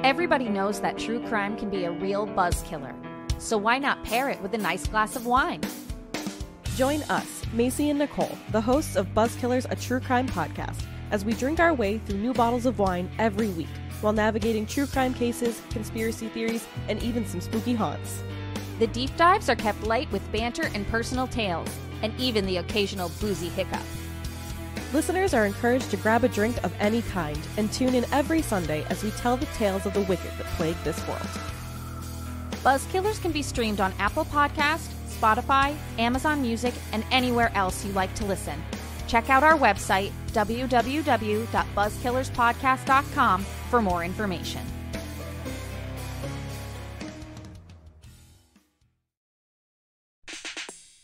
Everybody knows that true crime can be a real buzz killer. So why not pair it with a nice glass of wine? Join us, Macy and Nicole, the hosts of Buzzkillers, a true crime podcast, as we drink our way through new bottles of wine every week, while navigating true crime cases, conspiracy theories, and even some spooky haunts. The deep dives are kept light with banter and personal tales, and even the occasional boozy hiccup. Listeners are encouraged to grab a drink of any kind and tune in every Sunday as we tell the tales of the wicked that plague this world. Buzzkillers can be streamed on Apple Podcasts, Spotify, Amazon Music, and anywhere else you like to listen. Check out our website, www.buzzkillerspodcast.com, for more information.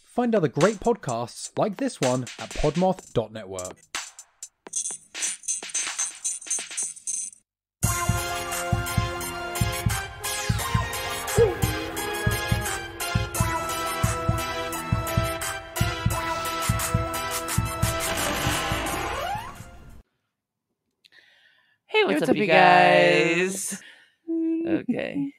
Find other great podcasts like this one at podmoth.network. Hey, what's up, you guys? Okay.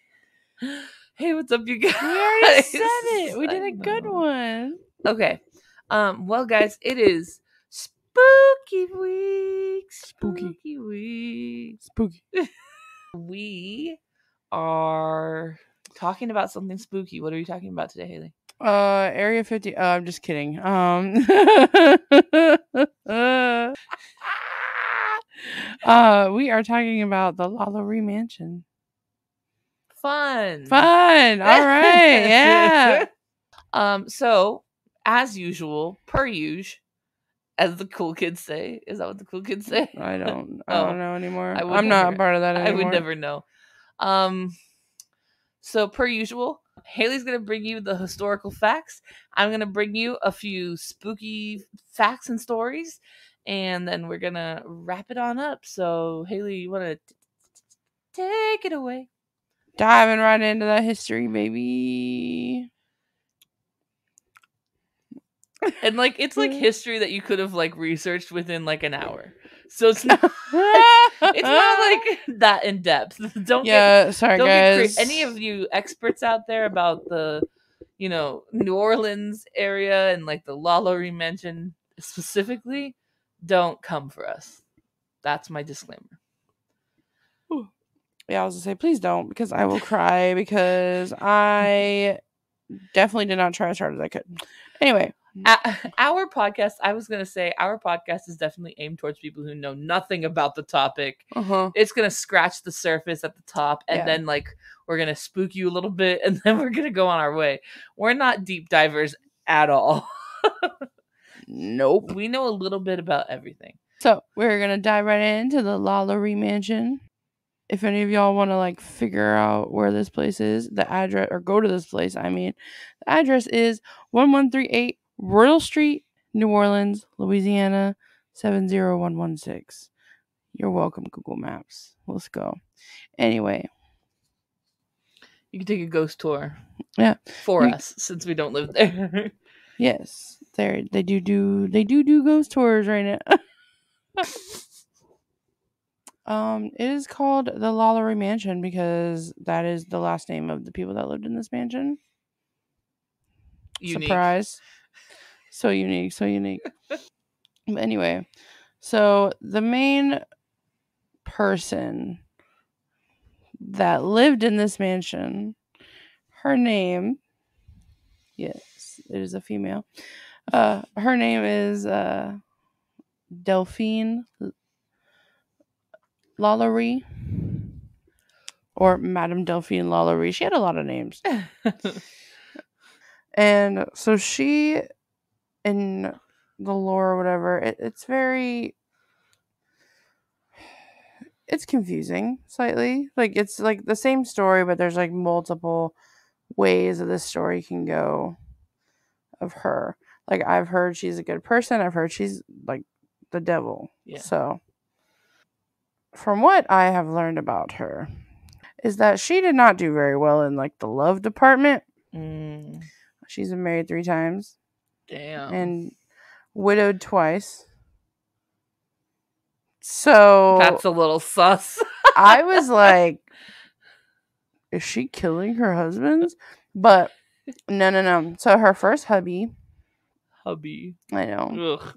Hey, what's up, you guys? We already said it. We did a good one. Okay. Well, guys, it is spooky week. Spooky. Week. Spooky. We are talking about something spooky. What are we talking about today, Hayley? Area 50. Oh, I'm just kidding. We are talking about the LaLaurie Mansion. Fun. All right. Yeah. So, as usual, per usual, as the cool kids say. Is that what the cool kids say? I don't know anymore. I'm never, not part of that anymore. I would never know. So per usual, Hayley's going to bring you the historical facts. I'm going to bring you a few spooky facts and stories, and then we're going to wrap it on up. So Hayley, you want to take it away? Diving right into that history, baby. And like it's like history that you could have like researched within like an hour. So it's not it's not like that in depth. Don't guys. Get any of you experts out there about the, New Orleans area and like the LaLaurie Mansion specifically, don't come for us. That's my disclaimer. Yeah, I was gonna say, please don't, because I will cry, because I definitely did not try as hard as I could. Anyway. Our podcast, I was going to say, our podcast is definitely aimed towards people who know nothing about the topic. It's going to scratch the surface at the top, and then like we're going to spook you a little bit, and then we're going to go on our way. We're not deep divers at all. Nope. We know a little bit about everything. So we're going to dive right into the LaLaurie Mansion. If any of y'all want to like figure out where this place is, the address, or go to this place, the address is 1138 Royal Street, New Orleans, Louisiana, 70116. You're welcome, Google Maps. Let's go. Anyway. You can take a ghost tour. Yeah. For us, since we don't live there. Yes. They do ghost tours right now. It is called the LaLaurie Mansion because that is the last name of the people that lived in this mansion. Unique. Surprise. So unique. But anyway, so the main person that lived in this mansion, her name, yes, it is a female. Her name is Delphine LaLaurie, or Madame Delphine LaLaurie. She had a lot of names. And so she, in the lore or whatever, it's confusing slightly. Like, it's like the same story, but there's like multiple ways that this story can go of her. Like, I've heard she's a good person. I've heard she's like the devil. Yeah. So from what I have learned about her is that she did not do very well in like the love department. She's been married 3 times. Damn. And widowed twice. So that's a little sus. I was like, is she killing her husbands? But no. So her first hubby. I know. Ugh.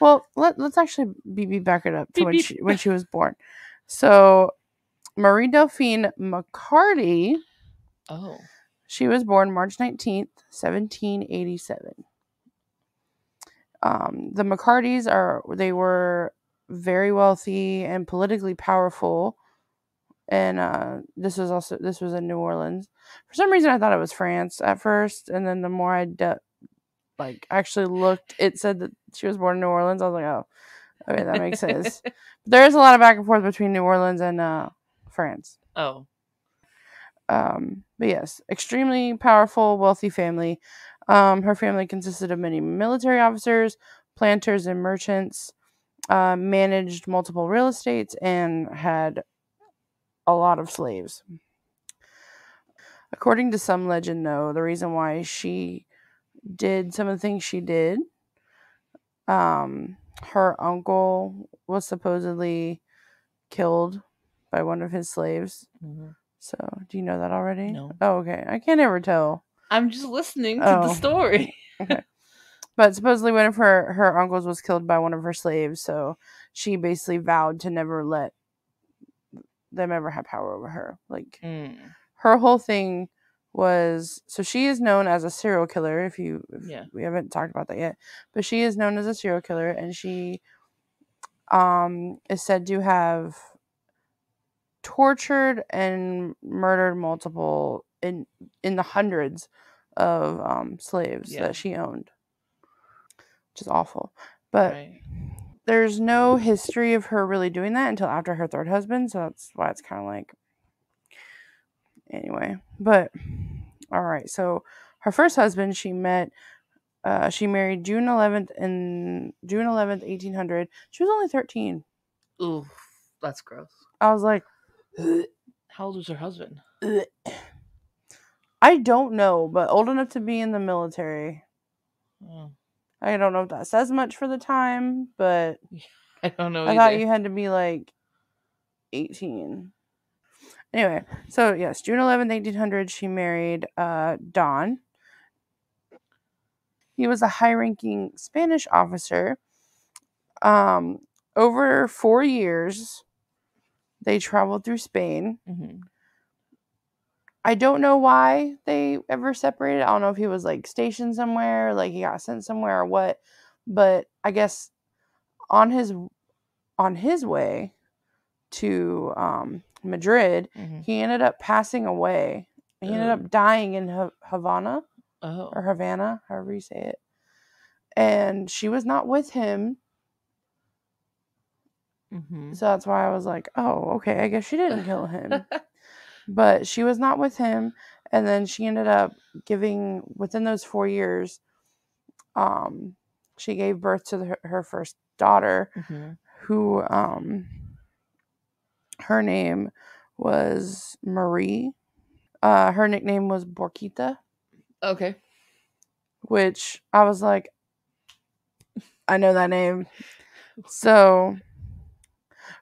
Well, let's actually back it up to when she was born. So Marie Delphine McCarty. Oh. She was born March 19th, 1787. The McCartys they were very wealthy and politically powerful, and this was in New Orleans. For some reason, I thought it was France at first, and then the more I actually looked, it said that she was born in New Orleans. I was like, oh, okay, that makes sense. But there is a lot of back and forth between New Orleans and France. Oh. But yes, extremely powerful, wealthy family. Her family consisted of many military officers, planters, and merchants, managed multiple real estates, and had a lot of slaves. According to some legend, though, the reason why she did some of the things she did, her uncle was supposedly killed by one of his slaves. Mm-hmm. So, do you know that already? No. Oh, okay. I can't ever tell. I'm just listening to the story. Okay. But supposedly one of her uncles was killed by one of her slaves, so she basically vowed to never let them ever have power over her. Her whole thing was, so she is known as a serial killer, if we haven't talked about that yet, but she is known as a serial killer, and she is said to have tortured and murdered multiple in the hundreds of slaves that she owned, which is awful. But there's no history of her really doing that until after her third husband, so that's why it's kind of like, anyway. But all right, so her first husband she married June 11th, 1800. She was only 13. Ooh, that's gross. I was like, how old was her husband? I don't know, but old enough to be in the military. Oh. I don't know if that says much for the time, but I don't know. I thought you had to be like 18. Anyway, so yes, June 11th, 1800, she married Don. He was a high-ranking Spanish officer. Over 4 years, they traveled through Spain. Mm-hmm. I don't know why they ever separated. I don't know if he was like stationed somewhere, like he got sent somewhere or what. But I guess on his way to Madrid, he ended up passing away. He ended up dying in Havana. Or Havana, however you say it. And she was not with him. Mm-hmm. So that's why I was like, oh, okay, I guess she didn't kill him. But she was not with him. And then she ended up giving, within those 4 years, she gave birth to her first daughter, who, her name was Marie. Her nickname was Borquita. Okay. Which I was like, I know that name. So,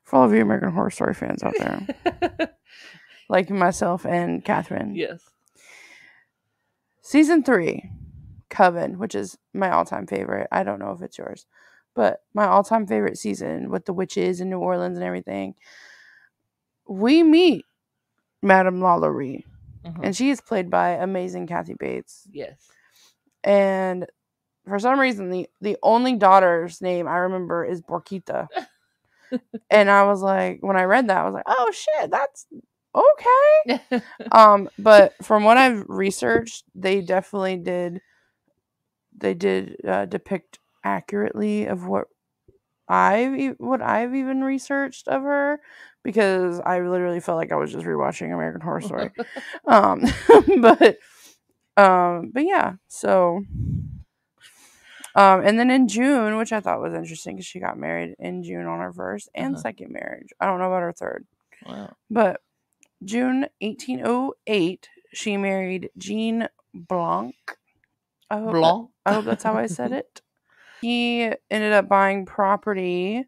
for all of you American Horror Story fans out there, like myself and Kathryn. Yes. Season 3, Coven, which is my all-time favorite. I don't know if it's yours, but my all-time favorite season with the witches in New Orleans and everything. We meet Madame LaLaurie, and she is played by amazing Kathy Bates. Yes. And for some reason, the only daughter's name I remember is Borquita. And I was like, when I read that, I was like, oh shit, that's okay. But from what I've researched, they definitely did depict accurately of what I've even researched of her, because I literally felt like I was just rewatching American Horror Story. But yeah, so and then in June, which I thought was interesting because she got married in June on her first and second marriage. I don't know about her third. Wow. But June 1808, she married Jean Blanc. I hope that's how I said it. He ended up buying property.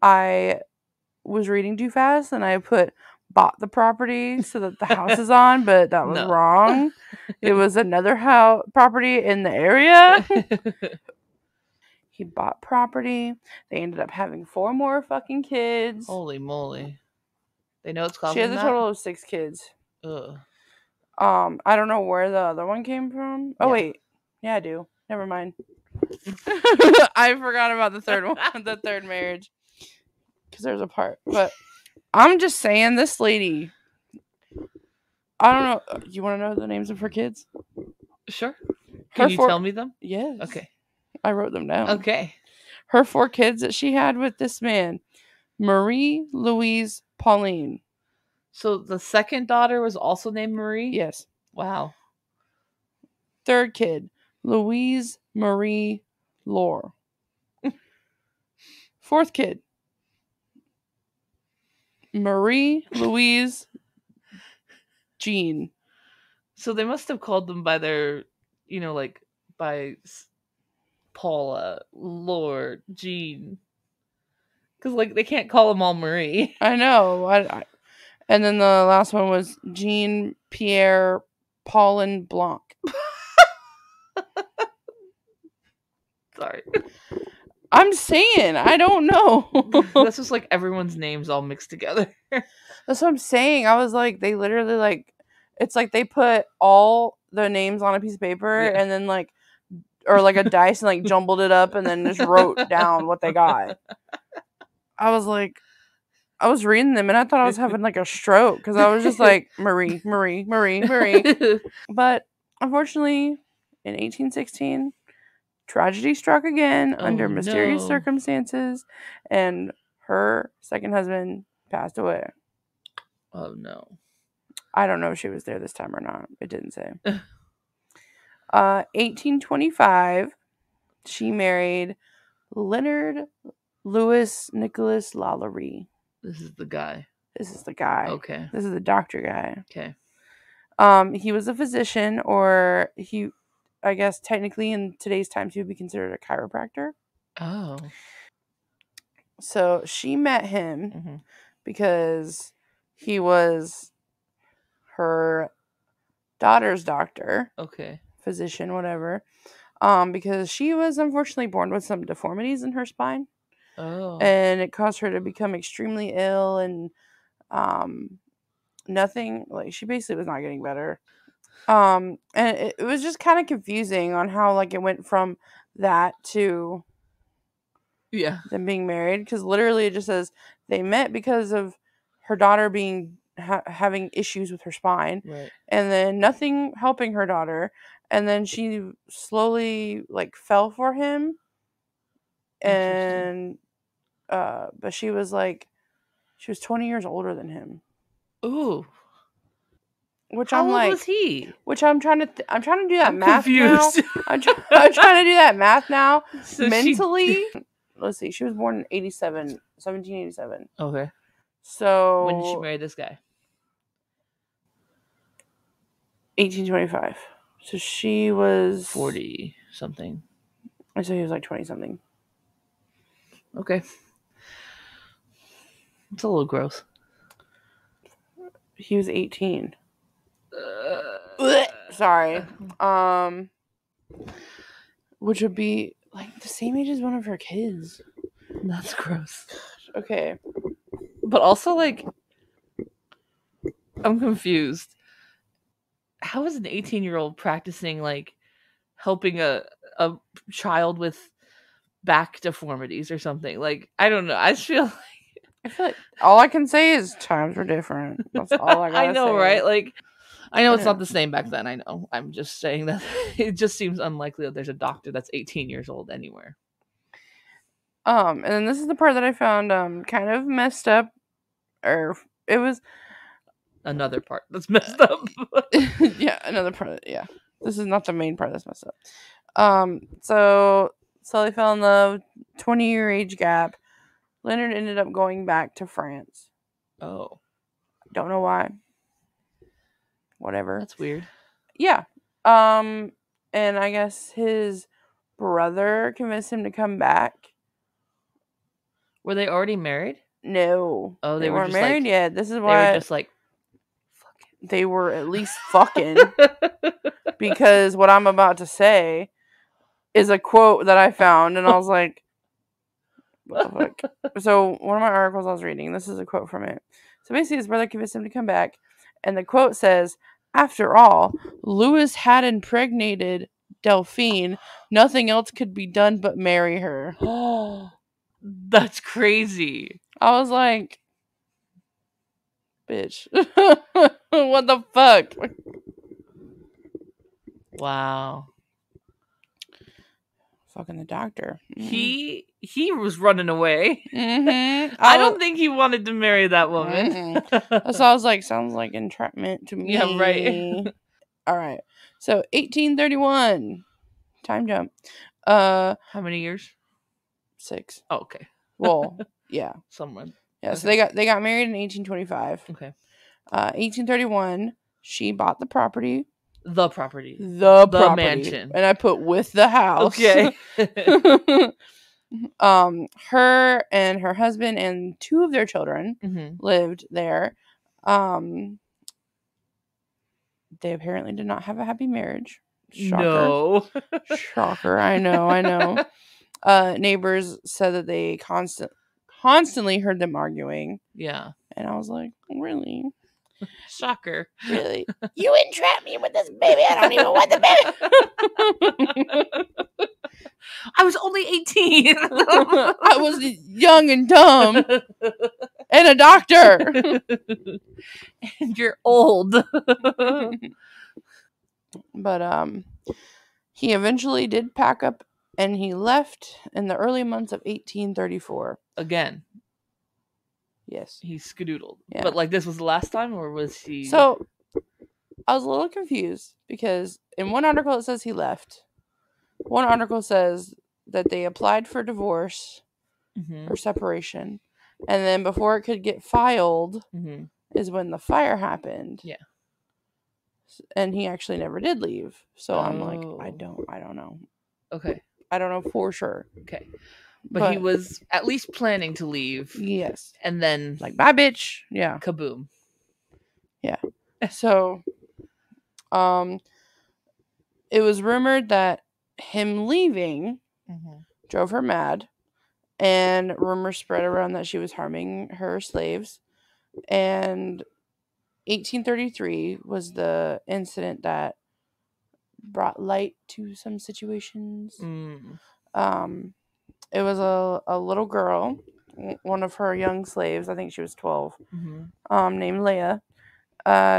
I was reading too fast and I put bought the property so that the house is on, but that was wrong. It was another property in the area. He bought property. They ended up having 4 more fucking kids. Holy moly. They know it's causing She has a total of 6 kids. Ugh. I don't know where the other one came from. Oh, wait. Yeah, I do. Never mind. I forgot about the third one, the third marriage. Because there's a part. But I'm just saying, this lady, I don't know. You want to know the names of her kids? Sure. Can you tell me them? Yes. Okay. I wrote them down. Okay. Her 4 kids that she had with this man: Marie, Louise, Pauline. So the second daughter was also named Marie? Yes. Wow. Third kid: Louise, Marie, Laure. Fourth kid: Marie, Louise, Jean. So they must have called them by their, by Paula, Laure, Jean. Because, they can't call them all Marie. I know. And then the last one was Jean, Pierre, Paulin, Blanc. Sorry. I'm saying, I don't know. That's just everyone's names all mixed together. That's what I'm saying. I was like, they literally it's like they put all the names on a piece of paper and then or a dice and jumbled it up and then just wrote down what they got. I was like, I was reading them and I thought I was having a stroke because I was just like, Marie, Marie, Marie, Marie. But unfortunately, in 1816, tragedy struck again under mysterious circumstances, and her second husband passed away. Oh no. I don't know if she was there this time or not. It didn't say. 1825, she married Leonard Louis Nicholas LaLaurie. This is the guy. This is the guy. Okay. This is the doctor guy. Okay. He was a physician, or I guess technically in today's times he would be considered a chiropractor. Oh. So she met him because he was her daughter's doctor. Okay. Physician, whatever. Because she was unfortunately born with some deformities in her spine. Oh. And it caused her to become extremely ill, and nothing, she basically was not getting better. And it was just kind of confusing on how it went from that to them being married, because literally it just says they met because of her daughter being having issues with her spine, right, and then nothing helping her daughter, and then she slowly fell for him, and but she was 20 years older than him. Ooh. Which How I'm old was he? Which I'm trying to do that math confused. now. I'm trying to do that math now. So mentally. Let's see. She was born in 1787. Okay. So when did she marry this guy? 1825. So she was 40 something. I say he was 20 something. Okay. It's a little gross. He was 18. Sorry. Which would be the same age as one of her kids. That's gross. Okay. But also I'm confused. How is an 18-year-old practicing helping a child with back deformities or something? I don't know. I feel like all I can say is times were different. That's all I gotta I know, say. right? I know it's not the same back then. I know. I'm just saying that it just seems unlikely that there's a doctor that's 18 years old anywhere. And then this is the part that I found kind of messed up, or it was another part that's messed up. Yeah, another part. Yeah, this is not the main part that's messed up. So Sully fell in love. 20-year age gap. Leonard ended up going back to France. Oh, don't know why. Whatever. That's weird. Yeah. And I guess his brother convinced him to come back. Were they already married? No. Oh, they weren't just married like, yet. This is they why were just like, they were at least fucking. Because what I'm about to say is a quote that I found, and I was like, what the fuck? So one of my articles I was reading, this is a quote from it. So basically his brother convinced him to come back, and the quote says, "After all, Lewis had impregnated Delphine. Nothing else could be done but marry her." oh, that's crazy. I was like, bitch. What the fuck? Wow. Fucking the doctor. He was running away. Mm-hmm. I don't think he wanted to marry that woman. So I was like, sounds like entrapment to me. Yeah, right. All right. So 1831. Time jump. How many years? 6. Oh, okay. Well, yeah. Someone. Yeah, Okay. so they got married in 1825. Okay. 1831, she bought the property. The property. The property. Mansion. And I put with the house. Okay. Her and her husband and 2 of their children lived there. They apparently did not have a happy marriage. Shocker. No. Shocker. I know. Neighbors said that they constantly heard them arguing. Yeah. And I was like, really? Shocker. Really? You entrapped me with this baby. I don't even want the baby. I was only 18. I was young and dumb. And a doctor. And you're old. But he eventually did pack up and he left in the early months of 1834. Again. Yes. He skedoodled. Yeah. But like this was the last time, or was he? So I was a little confused because in one article it says he left. One article says that they applied for divorce or separation. And then before it could get filed is when the fire happened. Yeah. And he actually never did leave. So I'm like, I don't know. Okay. I don't know for sure. Okay. But he was at least planning to leave. Yes. And then like, bye bitch. Yeah. Kaboom. Yeah. So it was rumored that him leaving drove her mad. And rumors spread around that she was harming her slaves. And 1833 was the incident that brought light to some situations. It was a little girl, one of her young slaves, I think she was 12, named Leah.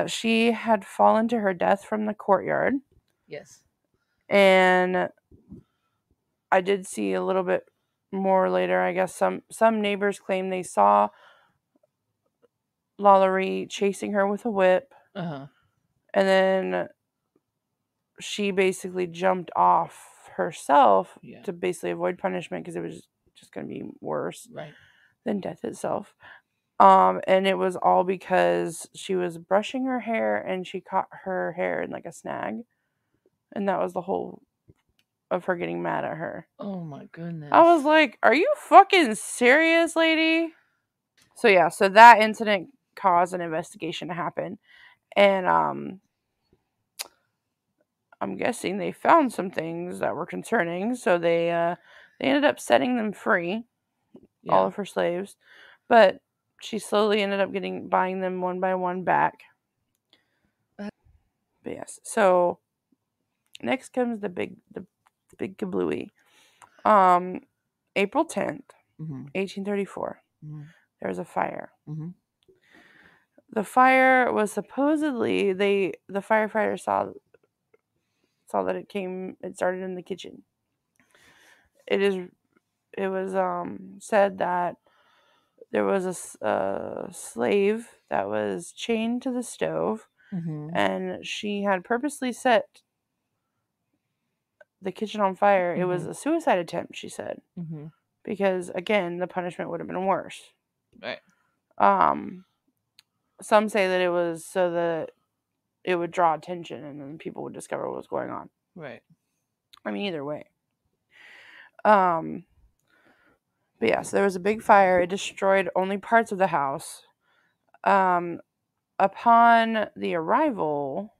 She had fallen to her death from the courtyard. Yes. And I did see a little bit more later. I guess some neighbors claim they saw LaLaurie chasing her with a whip. And then she basically jumped off herself to basically avoid punishment because it was just going to be worse than death itself. And it was all because she was brushing her hair and she caught her hair in like a snag. And that was the whole of her getting mad at her. Oh my goodness. I was like, are you fucking serious, lady? So yeah, so that incident caused an investigation to happen. And I'm guessing they found some things that were concerning. So they ended up setting them free, all of her slaves. But she slowly ended up buying them one by one back. But yes, so next comes the big kablooey. April 10th, 1834. There was a fire. The fire was supposedly the firefighters saw that it started in the kitchen. It was said that there was a slave that was chained to the stove, and she had purposely set the kitchen on fire. It was a suicide attempt, she said, because again, the punishment would have been worse. Right. Some say that it was so that it would draw attention and then people would discover what was going on. Right. I mean, either way. But yeah, so there was a big fire. It destroyed only parts of the house. Upon the arrival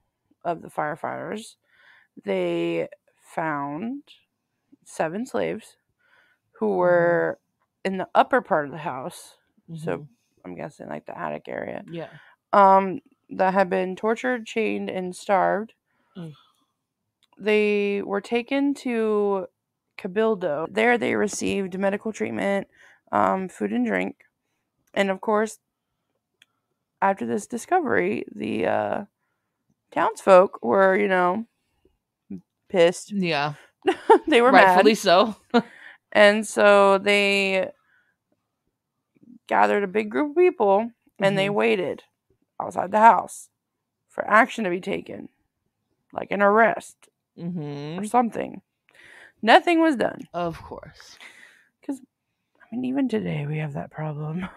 of the firefighters, they found 7 slaves who were in the upper part of the house. So I'm guessing like the attic area. Yeah. That had been tortured, chained, and starved. They were taken to Cabildo. There they received medical treatment, food and drink. And of course, after this discovery, the townsfolk were, pissed. Yeah. They were rightfully mad. So. And so they gathered a big group of people and they waited outside the house for action to be taken, like an arrest or something. Nothing was done. Of course. Because, I mean, even today we have that problem.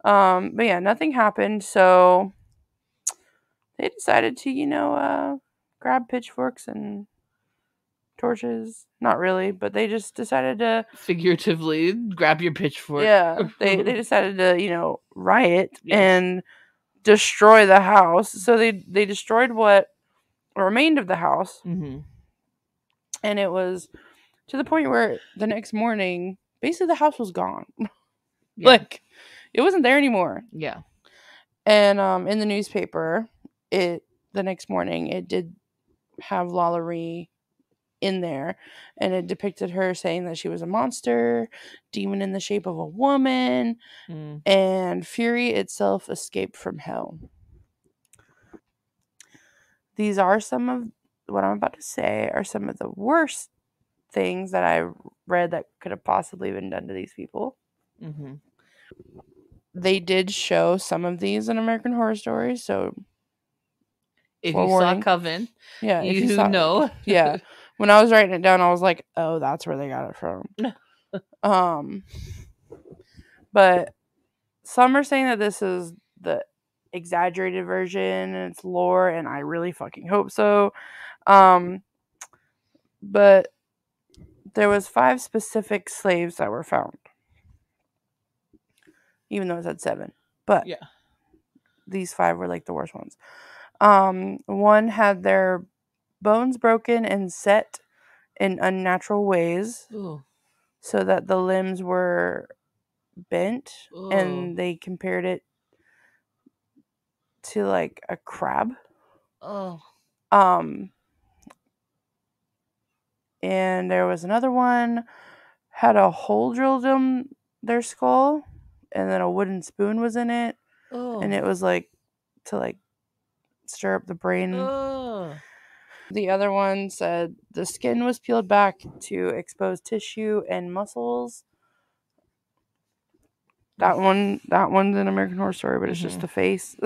But yeah, nothing happened. So they decided to, grab pitchforks and torches. Not really, but they just decided to figuratively grab your pitchfork. Yeah, they decided to, riot and destroy the house. So they destroyed what remained of the house. And it was to the point where the next morning, basically the house was gone. Like, it wasn't there anymore. Yeah. And in the newspaper, the next morning, it did have LaLaurie in there, and it depicted her saying that she was a monster, demon in the shape of a woman, and fury itself escaped from hell. These are some of what I'm about to say are some of the worst things that I read that could have possibly been done to these people. They did show some of these in American Horror Stories, so if you saw Coven, yeah, if you know. Yeah. When I was writing it down, I was like, oh, that's where they got it from. But some are saying that this is the exaggerated version and it's lore, and I really fucking hope so. But there was 5 specific slaves that were found, even though it said 7. But yeah, these 5 were like the worst ones. One had their bones broken and set in unnatural ways. Ooh. So that the limbs were bent. Ooh. And they compared it to like a crab. Oh. And there was another one, had a hole drilled in their skull, and then a wooden spoon was in it. Oh. And it was like to like stir up the brain. Oh. The other one said the skin was peeled back to expose tissue and muscles. That one's an American Horror Story, but it's just the face.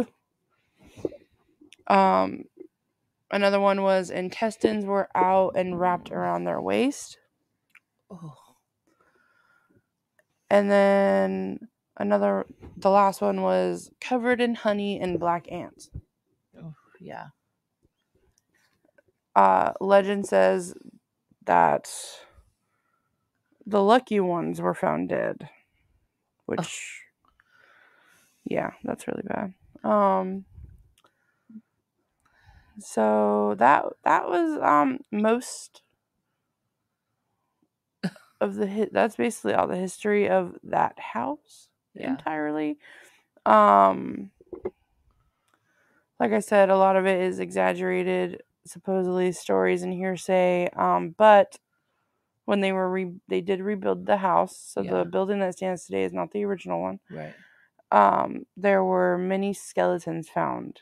Another one was intestines were out and wrapped around their waist. Oh. And then the last one was covered in honey and black ants. Oh, yeah. Legend says that the lucky ones were found dead, which, yeah, that's really bad. So that was most of that's basically all the history of that house entirely. Like I said, a lot of it is exaggerated, supposedly stories and hearsay. But when they did rebuild the house, so the building that stands today is not the original one. Right. There were many skeletons found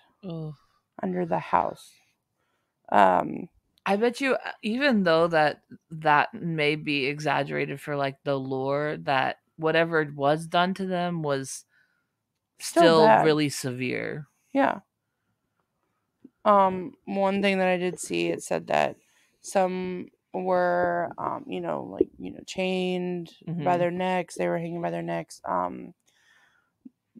under the house. I bet you, even though that may be exaggerated for like the lore, that whatever was done to them was still really severe. Yeah. One thing that I did see, it said that some were, chained by their necks. They were hanging by their necks.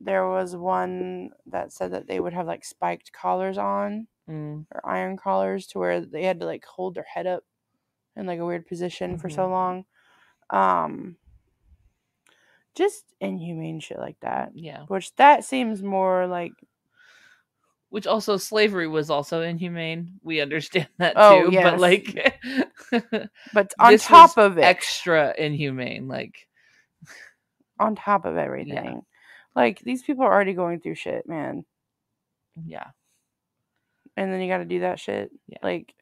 There was one that said that they would have like spiked collars on or iron collars to where they had to like hold their head up in like a weird position for so long. just inhumane shit like that. Yeah. Which that seems more like. Which also slavery was also inhumane. We understand that too. Oh, yes. But like, but on top of it, extra inhumane. Like, on top of everything, like these people are already going through shit, man. Yeah. And then you got to do that shit. Yeah. Like,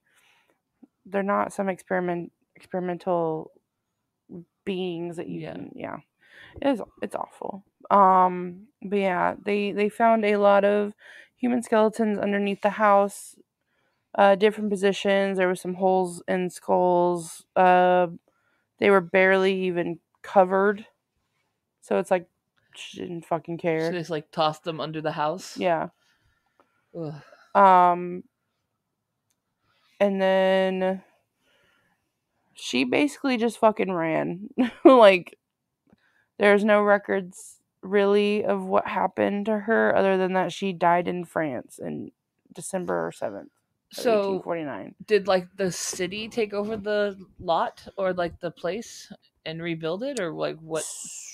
they're not some experimental beings that you can. Yeah. It's awful. But yeah, they found a lot of human skeletons underneath the house, different positions. There were some holes in skulls. They were barely even covered, so it's like she didn't fucking care. She just like tossed them under the house. Yeah. Ugh. And then she basically just fucking ran. Like, there's no records really of what happened to her other than that she died in France in December 7th, 1849. Did like the city take over the lot or like the place and rebuild it, or like what?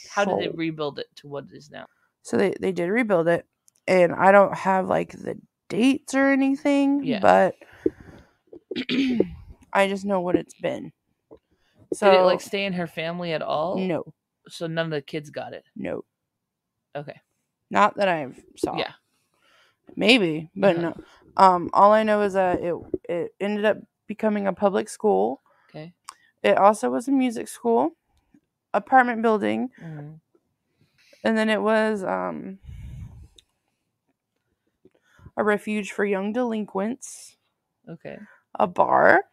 How did they rebuild it to what it is now? So they did rebuild it, and I don't have like the dates or anything, but I just know what it's been. So did it like stay in her family at all? No. So none of the kids got it? No. Okay. Not that I saw. Yeah. Maybe, but no. All I know is that it ended up becoming a public school. Okay. It also was a music school, apartment building, and then it was a refuge for young delinquents. Okay. A bar,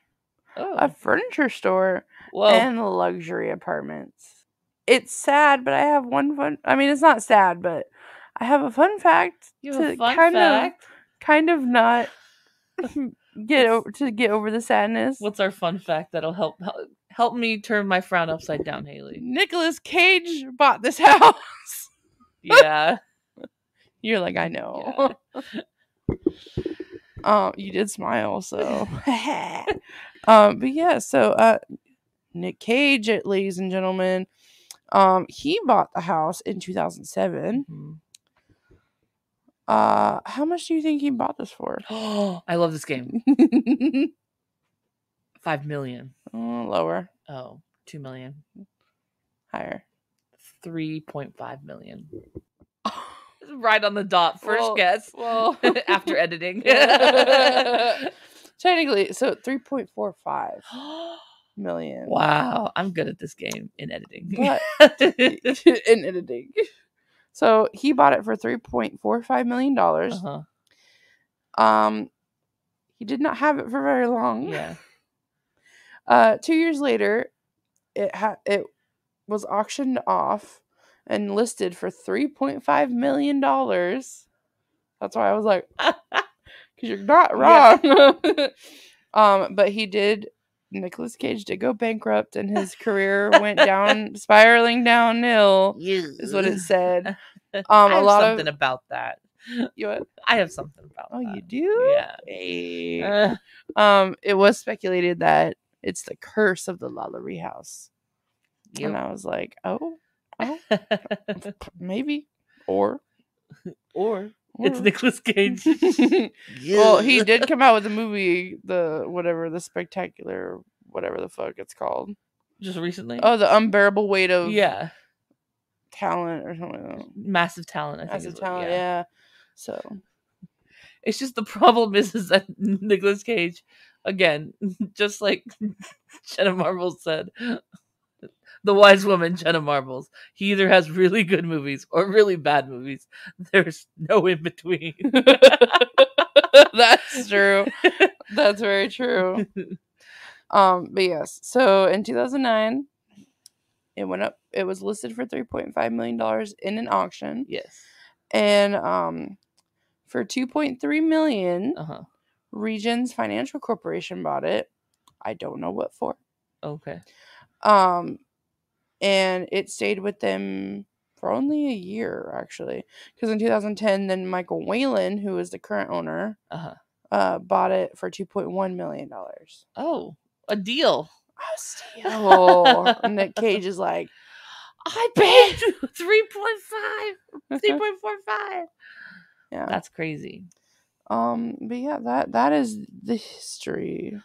a furniture store, and luxury apartments. It's sad, but I have one fun. I mean, it's not sad, but I have a fun fact kind of not get over the sadness. What's our fun fact that'll help me turn my frown upside down, Hayley? Nicolas Cage bought this house. Yeah. You're like, I know. Yeah. You did smile, so. But yeah, so Nick Cage, ladies and gentlemen, he bought the house in 2007. Mm-hmm. How much do you think he bought this for? Oh, I love this game. $5 million. Lower. Oh, $2 million. Higher. $3.5 million. Right on the dot. First guess. Well, after editing. Technically, so 3.45 million. Wow, I'm good at this game in editing. But in editing. So he bought it for $3.45 million. He did not have it for very long. Yeah. 2 years later, it was auctioned off and listed for $3.5 million. That's why I was like, because you're not wrong. Yeah. But Nicolas Cage did go bankrupt and his career went spiraling downhill, is what it said. I have something about that. You what? I have something about that. Oh, you do? Yeah. Hey. It was speculated that it's the curse of the LaLaurie house. Yep. And I was like, oh, maybe. Or it's Nicolas Cage. Well, he did come out with a movie, the spectacular, whatever the fuck it's called. Just recently? Oh, the unbearable weight of talent or something like that. Massive talent, I think. Massive talent, yeah. So it's just the problem is that Nicolas Cage, again, just like Jenna Marbles said, the wise woman Jenna Marbles, he either has really good movies or really bad movies. There's no in between. That's true. That's very true. But yes, so in 2009, it went up. It was listed for $3.5 million in an auction. Yes. And for $2.3 million, Regions Financial Corporation bought it. I don't know what for. Okay. And it stayed with them for only a year, actually. Because in 2010, then Michael Whalen, who is the current owner, bought it for $2.1 million. Oh, a deal. A steal. Nick Cage is like, I paid 3.45. Yeah. That's crazy. But yeah, that is the history.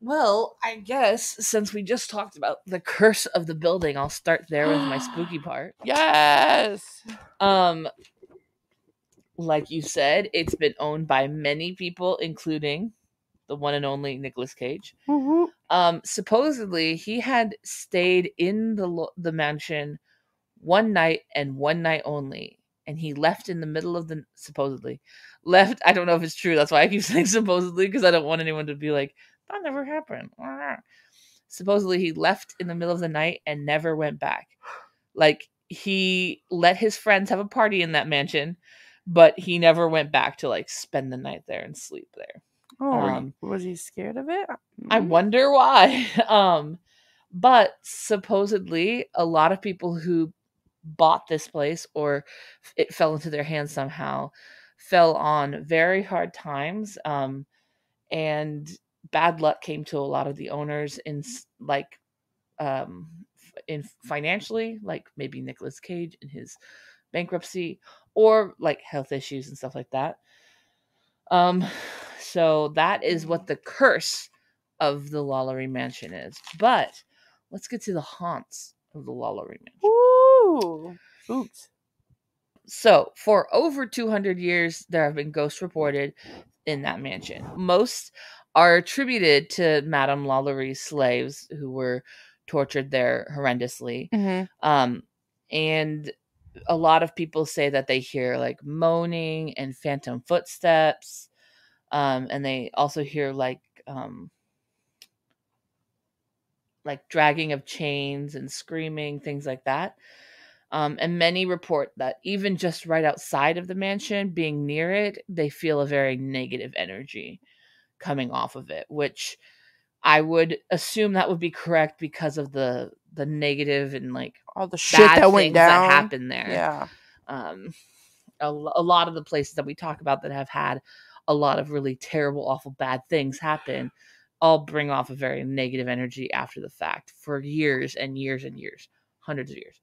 Well, I guess since we just talked about the curse of the building, I'll start there with my spooky part. Yes. Like you said, it's been owned by many people, including the one and only Nicolas Cage. Mm-hmm. Supposedly, he had stayed in the mansion one night and one night only, and he left in the middle of the supposedly left. I don't know if it's true. That's why I keep saying supposedly, because I don't want anyone to be like, that never happened. Supposedly, he left in the middle of the night and never went back. Like, he let his friends have a party in that mansion, but he never went back to like spend the night there and sleep there. Oh, was he scared of it? I wonder why. But supposedly a lot of people who bought this place or it fell into their hands somehow fell on very hard times. And bad luck came to a lot of the owners in in financially, like maybe Nicolas Cage in his bankruptcy, or like health issues and stuff like that. So that is what the curse of the LaLaurie Mansion is. But let's get to the haunts of the LaLaurie Mansion. Ooh, spooks. So for over 200 years, there have been ghosts reported in that mansion. Most are attributed to Madame LaLaurie's slaves who were tortured there horrendously. Mm-hmm. And a lot of people say that they hear like moaning and phantom footsteps. And they also hear like dragging of chains and screaming, things like that. And many report that even just right outside of the mansion, being near it, they feel a very negative energy coming off of it, which I would assume that would be correct because of the negative and like all the shit that went down that happened there. Yeah. A lot of the places that we talk about that have had a lot of really terrible, awful, bad things happen all bring off a very negative energy after the fact for years and years and years, hundreds of years.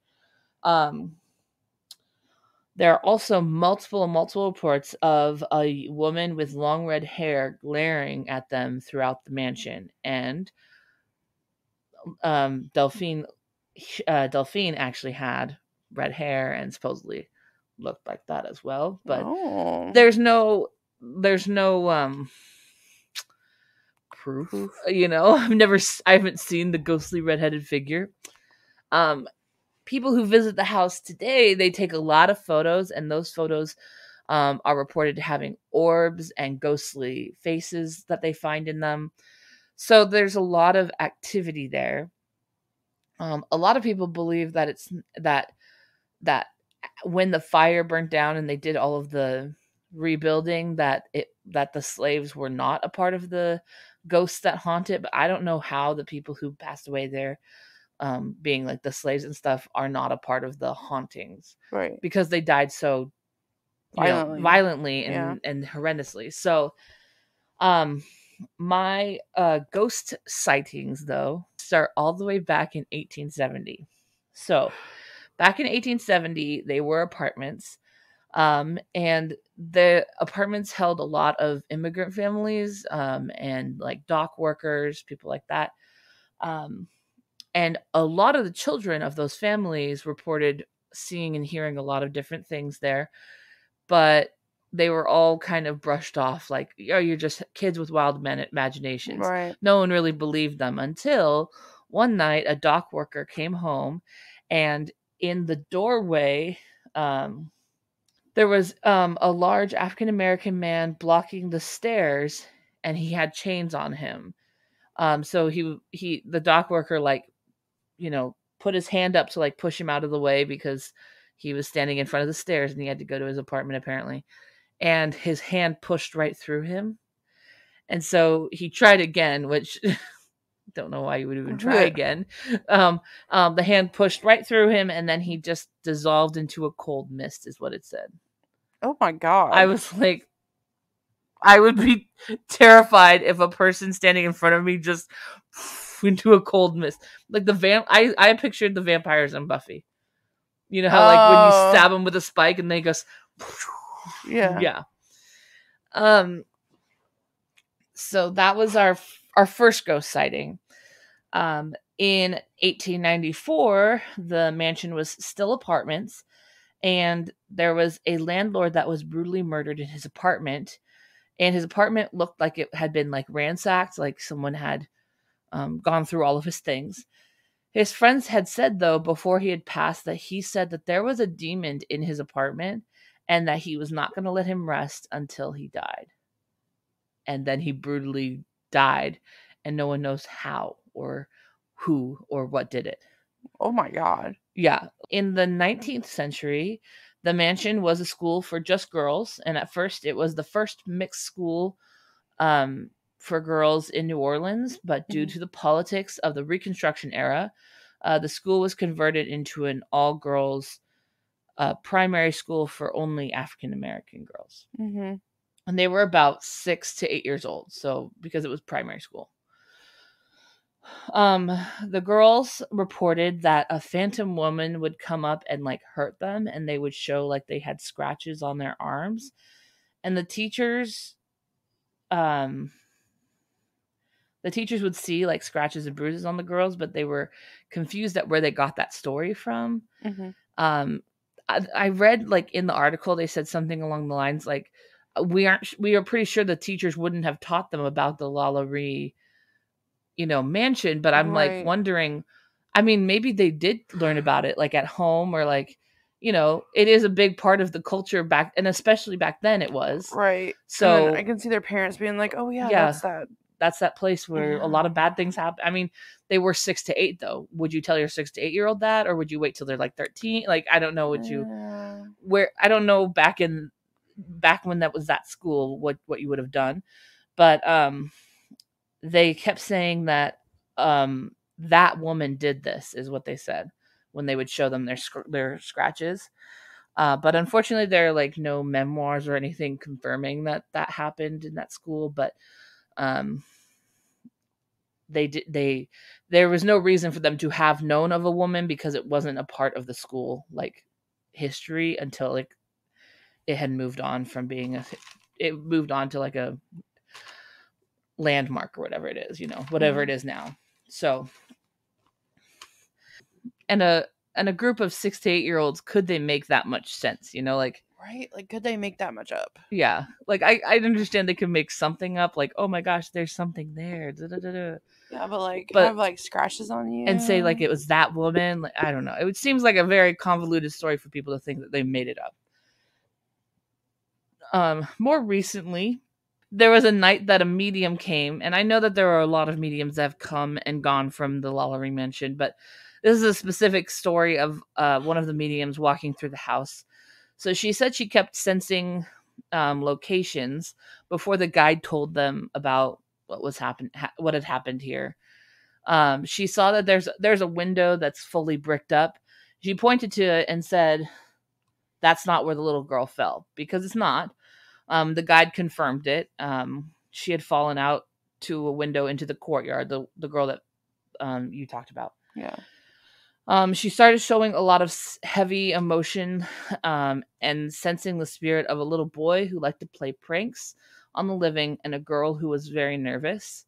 There are also multiple reports of a woman with long red hair glaring at them throughout the mansion. And Delphine actually had red hair and supposedly looked like that as well. But there's no proof. I haven't seen the ghostly redheaded figure. People who visit the house today, they take a lot of photos, and those photos are reported to having orbs and ghostly faces that they find in them. So there's a lot of activity there. A lot of people believe that it's that when the fire burnt down and they did all of the rebuilding, that the slaves were not a part of the ghosts that haunt it. But I don't know how the people who passed away there, being like the slaves and stuff, are not a part of the hauntings, right? Because they died so violently and horrendously. So, my ghost sightings though start all the way back in 1870. So, back in 1870, they were apartments, and the apartments held a lot of immigrant families, and like dock workers, people like that. And a lot of the children of those families reported seeing and hearing a lot of different things there, but they were all kind of brushed off like, oh, you're just kids with wild imaginations. Right. No one really believed them until one night a dock worker came home, and in the doorway, there was a large African-American man blocking the stairs, and he had chains on him. So the dock worker, like, put his hand up to like push him out of the way because he was standing in front of the stairs and he had to go to his apartment apparently. And his hand pushed right through him. And so he tried again, which don't know why you would even try again. The hand pushed right through him, and then he just dissolved into a cold mist, is what it said. Oh my God. I was like, I would be terrified if a person standing in front of me just into a cold mist. Like I pictured the vampires in Buffy. You know how like when you stab them with a spike and they go, yeah. So that was our first ghost sighting. In 1894, the mansion was still apartments, and there was a landlord that was brutally murdered in his apartment. And his apartment looked like it had been like ransacked, like someone had gone through all of his things. His friends had said, though, before he had passed, that he said that there was a demon in his apartment and that he was not going to let him rest until he died. And then he brutally died, and no one knows how or who or what did it. Oh my God. Yeah. In the 19th century, the mansion was a school for just girls, and at first it was the first mixed school for girls in New Orleans, but due to the politics of the Reconstruction era, the school was converted into an all-girls primary school for only African American girls. Mm-hmm. And they were about 6 to 8 years old, so because it was primary school. The girls reported that a phantom woman would come up and like hurt them, and they would show like they had scratches on their arms. And the teachers would see like scratches and bruises on the girls, but they were confused at where they got that story from. Mm-hmm. I read like in the article, they said something along the lines like, we are pretty sure the teachers wouldn't have taught them about the LaLaurie, mansion, but I'm like wondering, I mean, maybe they did learn about it like at home, or like, it is a big part of the culture back, and especially back then it was. Right. So I can see their parents being like, oh yeah. That's that place where a lot of bad things happen. I mean, they were 6 to 8 though. Would you tell your 6 to 8 year old that, or would you wait till they're like 13? Like, I don't know I don't know back when that was that school, what you would have done. But, they kept saying that, that woman did this, is what they said when they would show them their scratches. But unfortunately there are like no memoirs or anything confirming that happened in that school. But, there was no reason for them to have known of a woman, because it wasn't a part of the school like history until like it had moved on from it moved on to like a landmark or whatever it is, whatever it is now. So, and a group of 6 to 8 year olds, could they make that much sense? Like, right? Like, could they make that much up? Yeah. Like, I understand they could make something up, like, oh my gosh, there's something there. Yeah, but have like scratches on you and say like it was that woman. Like, I don't know. It seems like a very convoluted story for people to think that they made it up. More recently, there was a night that a medium came, and I know that there are a lot of mediums that have come and gone from the LaLaurie Mansion, but this is a specific story of one of the mediums walking through the house. So she said she kept sensing locations before the guide told them about what had happened here. She saw that there's a window that's fully bricked up. She pointed to it and said, "That's not where the little girl fell," because it's not. The guide confirmed it. She had fallen out to a window into the courtyard. The girl that you talked about. Yeah. She started showing a lot of heavy emotion and sensing the spirit of a little boy who liked to play pranks on the living, and a girl who was very nervous.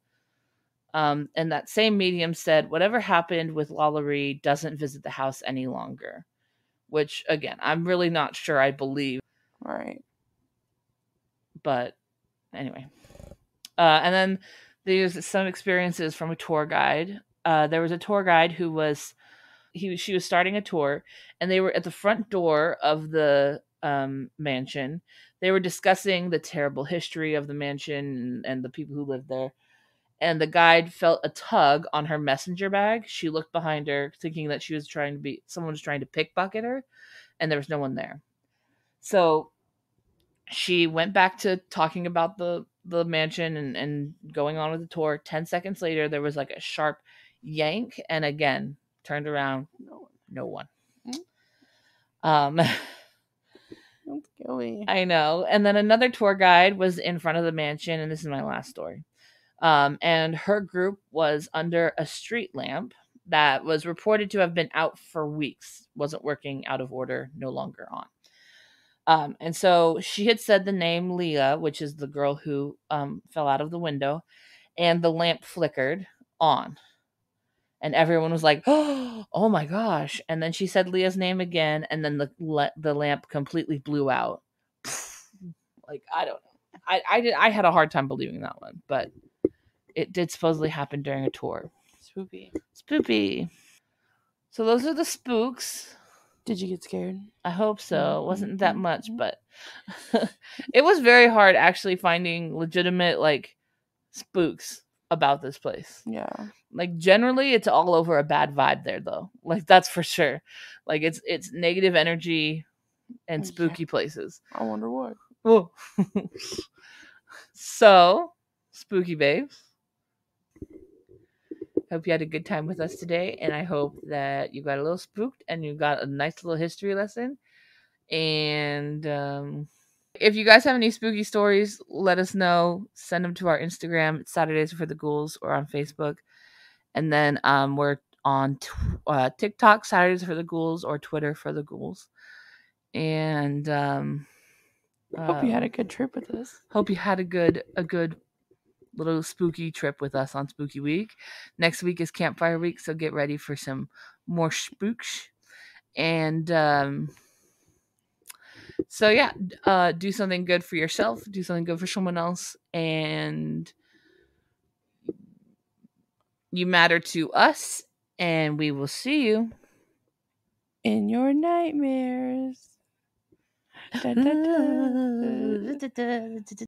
And that same medium said, whatever happened with LaLaurie doesn't visit the house any longer. Which, again, I'm really not sure I believe. Right. But anyway. And then there's some experiences from a tour guide. There was a tour guide who was... She was starting a tour, and they were at the front door of the mansion. They were discussing the terrible history of the mansion and the people who lived there. And the guide felt a tug on her messenger bag. She looked behind her, thinking that someone was trying to pickpocket her, and there was no one there. So she went back to talking about the mansion and going on with the tour. 10 seconds later, there was like a sharp yank, and again, turned around, no one. That's scary. I know. And then another tour guide was in front of the mansion, and this is my last story. And her group was under a street lamp that was reported to have been out for weeks, wasn't working, out of order, no longer on. And so she had said the name Leah, which is the girl who fell out of the window, and the lamp flickered on. And everyone was like, oh my gosh. And then she said Leah's name again, and then the lamp completely blew out. Like, I don't know. I had a hard time believing that one, but it did supposedly happen during a tour. Spoopy. So those are the spooks. Did you get scared? I hope so. It wasn't that much, but it was very hard actually finding legitimate like spooks about this place. Yeah. Like generally it's all over a bad vibe there though. Like that's for sure. Like it's negative energy and spooky places. I wonder what. Whoa. So, spooky babes. Hope you had a good time with us today, and I hope that you got a little spooked and you got a nice little history lesson. And if you guys have any spooky stories, let us know. Send them to our Instagram. It's Saturdays for the Ghouls, or on Facebook. And then we're on TikTok, Saturdays for the Ghouls, or Twitter for the Ghouls. And hope you had a good trip with us. Hope you had a good little spooky trip with us on Spooky Week. Next week is Campfire Week, so get ready for some more spooks. And so yeah, do something good for yourself, do something good for someone else, and you matter to us, and we will see you in your nightmares. Da, da, da.